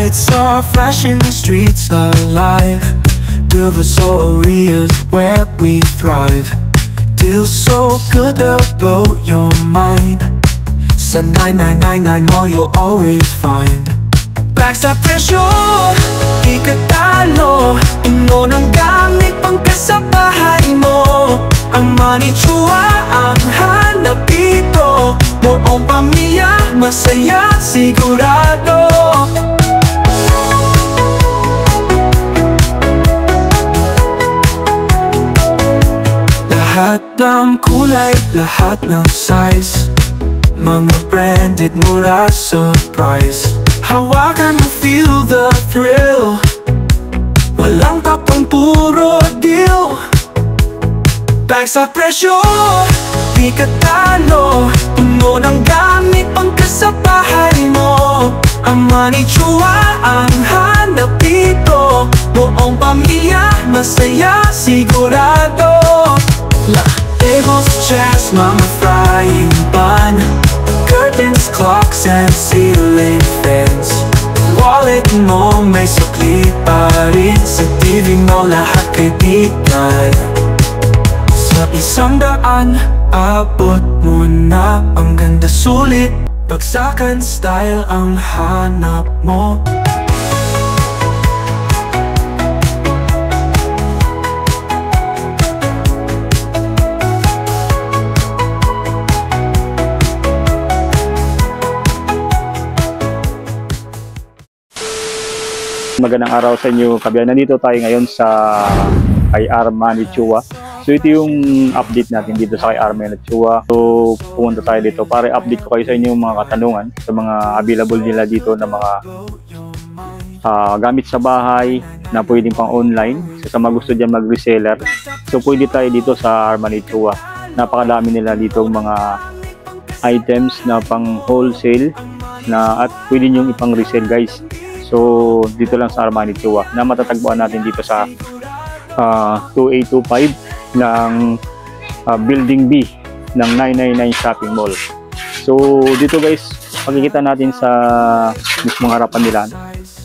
Lights are flashing, the streets are alive. Silver is where we thrive. Feels so good to blow your mind. Sa 9999 mo you'll always find. Backstab presyo, di ka talo. Uno ng gamit pang kasabahay mo. Ang money chua ang hanap dito. Buong pamilya, masaya, sigurado. Lahat ng kulay, lahat ng size. Mga branded mura sa price. Hawakan mo, feel the thrill. Walang tapang, puro deal. Bags sa presyo, di ka talo. Puno ng gamit pang kasabahay mo. Ang money chua ang hanap dito. Buong pamilya, masaya, sigurado. Tables, chairs, mga frying pan. Curtains, clocks, and ceiling fans. Wallet mo may sukli pa rin. Sa TV mo lahat kaibigan. Sa 100, abot mo na. Ang ganda, sulit, bagsakan, style ang hanap mo. Magandang araw sa inyo, kabiyan. Nandito tayo ngayon sa kay Armani Chua. So ito yung update natin dito sa kay Armani Chua. So pumunta tayo dito para update ko kayo sa inyo yung mga katanungan sa mga available nila dito na mga gamit sa bahay na pwedeng pang online. So, sa mga gusto dyan mag-reseller, so pwede tayo dito sa Armani Chua. Napakadami nila dito mga items na pang wholesale na at pwede nyo ipang resell, guys. So dito lang sa Armani Chua na matatagpuan natin dito sa 2825 ng Building B ng 999 Shopping Mall. So dito, guys, makikita natin sa mismong harapan nila,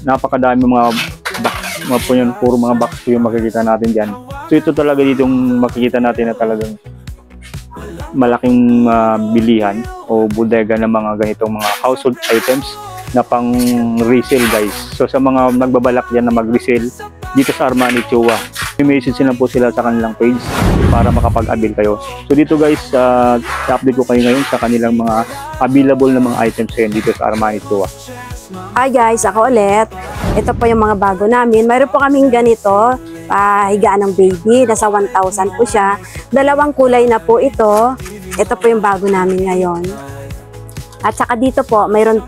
napakadami mga box, puro mga box yung makikita natin dyan. So ito talaga ditong makikita natin na talagang malaking bilihan o bodega ng mga ganitong mga household items na pang resale, guys. So sa mga nagbabalak dyan na mag-resale dito sa Armani Chua, may message na po sila sa kanilang page para makapag-avail kayo. So dito, guys, i-update ko kayo ngayon sa kanilang mga available na mga items ngayon dito sa Armani Chua. Hi guys, ako ulit. Ito po yung mga bago namin. Mayroon po kaming ganito, higaan ng baby. Nasa 1,000 po siya. Dalawang kulay na po ito. Ito po yung bago namin ngayon. At saka dito po, mayroon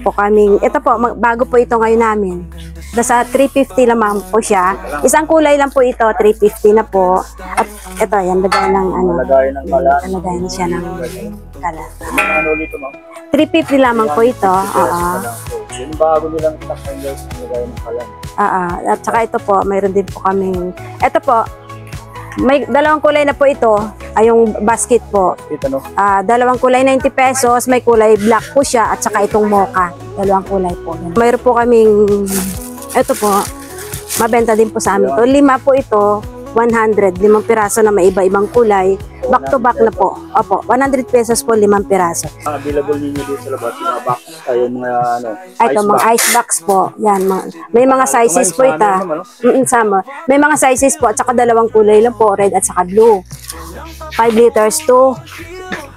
po kaming, ito po, bago po ito ngayon namin. Nasa 350 lamang po siya. Isang kulay lang po ito, 350 na po. At ito, yan, lagay ng ano. Lagay na siya ng kalat. Ano dito, ma'am? 350 lamang po ito. Yung bago nilang stock vendors, lagay ng kalat. At saka ito po, mayroon din po kaming, ito po, may dalawang kulay na po ito, ay yung basket po. Ito, no? Dalawang kulay 90 pesos, may kulay black po siya at saka itong mocha. Dalawang kulay po. Mayroon po kaming, ito po, mabenta din po sa amin. 5 po ito, 100, 5 piraso na may iba-ibang kulay. Back to back na po. Opo, 100 pesos po, 5 piraso. Available ninyo dito sa labas, yung mga box, yung mga ano, ito, mga ice box po. Yan, may mga sizes po ito. Sama. May mga sizes po at saka dalawang kulay lang po, red at saka blue. 5 liters to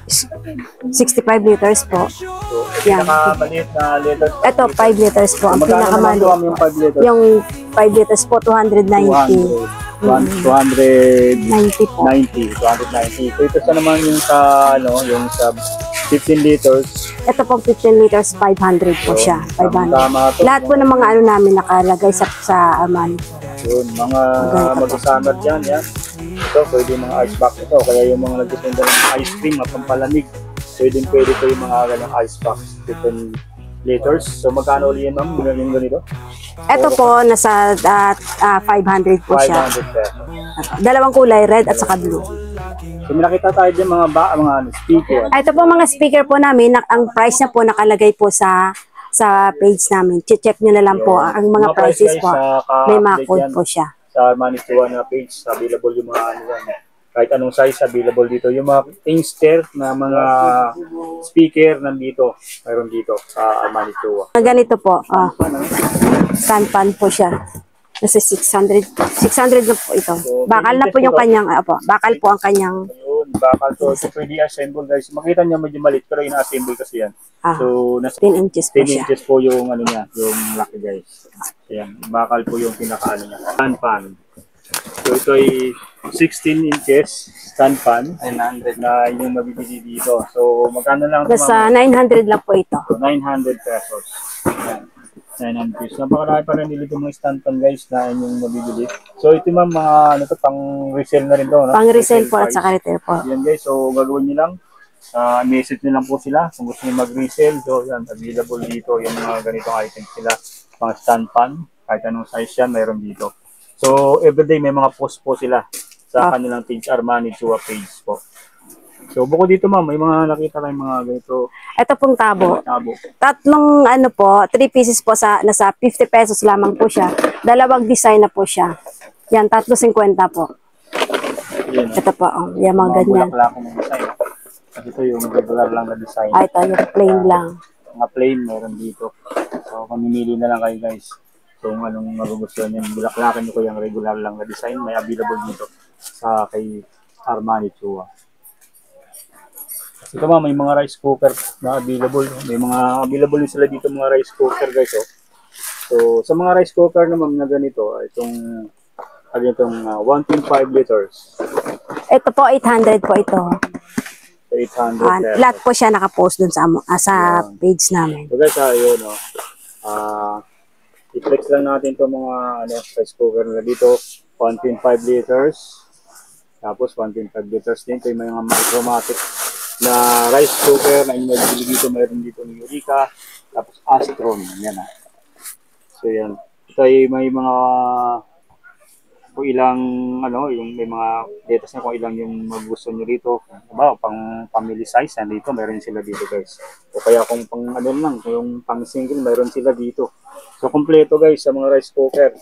65 liters po. Yan. Pinakamaliit na liters. Ito, 5 liters po. Ang pinakamaliit po. Yung 5 liters? Yung 5 liters po, 290. 290 po. 290. So ito sa naman yung sa ano, yung sa 15 liters. Ito po 15 liters, 500 po siya. 500. Lahat po ng mga ano namin nakalagay sa Armani. Yun, mga mag-standard dyan, yan. Ito, pwede mga ice box ito. Kaya yung mga nagtitinda ng ice cream at pampalamig, pwede po yung mga ganang ice box. 15 liters. So magkano ulit yun, ma'am? Yung ganito? Ito po, nasa 500 po siya. 500 pesos. Dalawang kulay, red at saka blue. So may nakita tayo dyan mga speaker. Ito po mga speaker po namin, ang price na po nakalagay po sa sa page namin. Check nyo na lang po ang mga prices po. May mga code po siya. Sa Armani Chua na page, available yung mga ano yan. Kahit anong size available dito. Yung mga Inkster na mga speaker nandito. Mayroon dito sa Armani Chua. Ganito po. Stand fan po siya. Nasa 600. 600 na po ito. Bakal na po yung kanyang, bakal po ang kanyang. Ayun, bakal to. So, pwede assemble guys. Makita niya medyo maliit pero ina-assemble kasi yan. So, nasa 10 inches po 10 siya. inches po yung ano niya, yung laki guys. Ayan, bakal po yung pinaka ano niya. Stand fan. So, ito ay 16 inches stand fan. 900 na yung mabibili dito. So, magkano lang ito? Nasa 900 lang po ito. So, 900 pesos. Ayan. 900 pesos. Napakarami pa rin dito mga stand fan guys na yung mabibili. So, ito ma'am, mga ano to, pang resell na rin to. No? Pang resell po at saka retail po. Yan guys, so gagawin nyo lang. Message nyo lang po sila kung gusto nyo mag-resell. So, yan, available dito yung mga ganitong items sila. Mga stand fan, kahit anong size yan, mayroon dito. So, everyday may mga post po sila sa kanilang page, Armani Chua page po. So, bukod dito ma'am, may mga nakita tayong mga ganito. Ito pong tabo. Tabo. Tatlong ano po, 3 pieces po nasa 50 pesos lamang po siya. Dalawang design na po siya. Yan, 3.50 po. Yan, Ito po, yan mga ganyan. bulaklak ng design. Kasi ito yung regular lang na design. Ito yung plain lang. Mga plain meron dito. So, mamimili na lang kayo guys. So, kung anong magugustuhan nyo. Bulaklakan nyo ko yung regular lang na design. May available dito sa kay Armani Chua. Ito ba, may mga rice cooker na available. May mga available din sila dito mga rice cooker guys. Oh. So, sa mga rice cooker naman na ganito, itong 1.5 liters. Ito po, 800 po ito. 800 pesos. Lahat po siya nakapost dun sa page namin. So guys, yun, i-flex lang natin itong mga rice cooker na dito. 1.5 liters. Tapos 1.5 liters din. Ito yung mga micromatic na rice cooker na inabili dito. Mayroon dito ng Eureka. Tapos Astron. Yan So yan. Ito ay may mga kung ilang yung may mga details na kung ilang yung magusto nyo dito. Diba, pang family size nandito, mayroon sila dito guys. O kaya kung pang lang, yung pang single, mayroon sila dito. So kompleto guys sa mga rice cooker.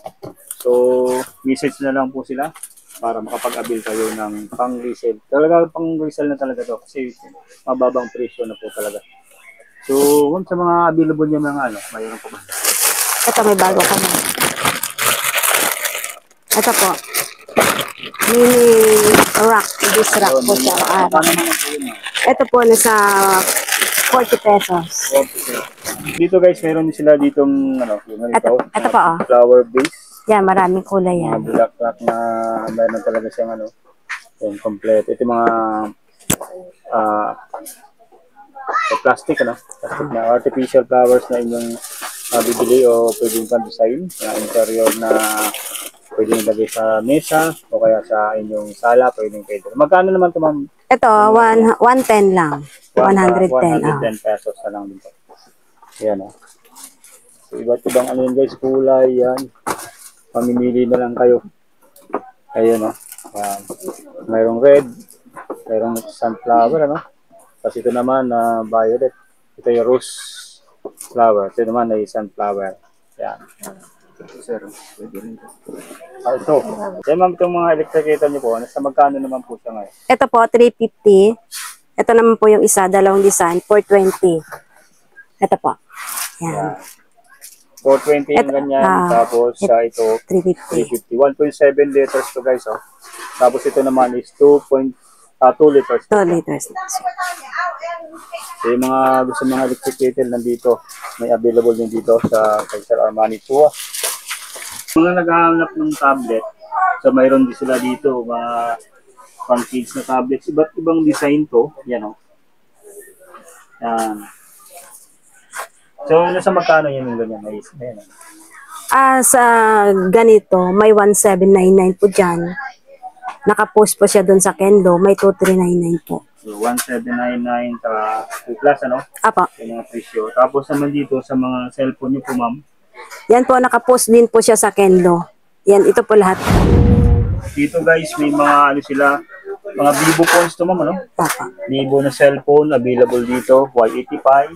So message na lang po sila para makapag-avail kayo ng pang resell. Talaga pang resell na talaga to kasi mababang presyo na po talaga. So sa mga available niya mga mayroon po ba? Ito may bago ka na. Ito po. Mini rack. This rack po siya. Ito po nasa 40 pesos. Dito guys, meron sila ditong ito po flower base. Yan, maraming kulay yan. Mga bulaklak na meron talaga siyang yung complete. Ito mga plastic plastic na artificial flowers na inyong bibili o pwedeng pan-design na interior na pwedeng ilagay sa mesa o kaya sa inyong sala, pwede. Magkano naman ito ma'am? Ito, 110 lang. 110. 110 pesos na lang dito. Yan So, iba't ibang yun guys, kulay yan. Pamimili na lang kayo. Ayun mayroong red, mayroong sunflower Kasi ito naman violet. Ito yung rose flower. Ito naman ay sunflower. Yan. Sir, pwede rin. Ito. Yan ma'am, itong mga electricator niyo po, nasa magkano naman po siya ngayon? Ito po, 350. Ito naman po yung isa, dalawang design, 420. Ito po. Yan. 420 yung ganyan. Tapos ito, 350. 1.7 liters to guys. Tapos ito naman is 2 liters. 2 liters. So yung mga gusto mga electricator nandito, may available din dito sa Sir Armani Chua. Mga naghahanap ng tablet, so mayroon din sila dito, mga pang kids na tablets. Iba't ibang design to. Yan Yan. So, nasa magkano yun yung ganyan? Ayan. Sa ganito, may 1799 po dyan. Nakapost po siya doon sa Kenlo, may 2399 po. So, 1799 plus, Apo. Yung mga presyo. Tapos naman dito sa mga cellphone niyo po, ma'am. Yan po, nakapost din po siya sa Kenlo. Yan, ito po lahat. Dito guys, may mga sila, mga Vivo phones to, ma'am, Papa. Vivo na cellphone, available dito, Y85.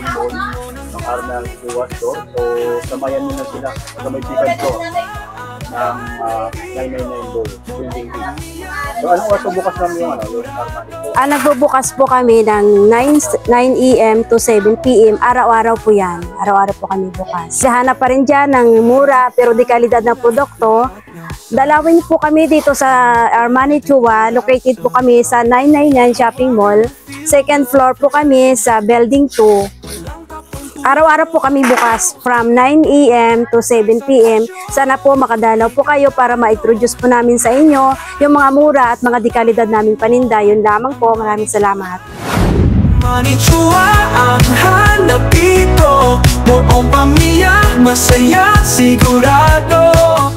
shopping mall ng Arnal Luwas Store. So, samayan nyo na sila sa may second floor ng 999 Mall, Building B. So, anong oras bukas namin yung Arnal? Nagbubukas po kami ng 9 a.m. to 7 p.m. Araw-araw po yan. Araw-araw po kami bukas. Hanap pa rin dyan ng mura pero di kalidad ng produkto. Dalawin po kami dito sa Armani Chua. Located po kami sa 999 Shopping Mall. Second floor po kami sa Building 2. Araw-araw po kami bukas from 9 a.m. to 7 p.m. Sana po makadalaw po kayo para ma-introduce po namin sa inyo yung mga mura at mga dekalidad naming paninda. Yun lamang po. Maraming salamat. Armani Chua ang hanap dito. Buong pamilya masaya sigurado.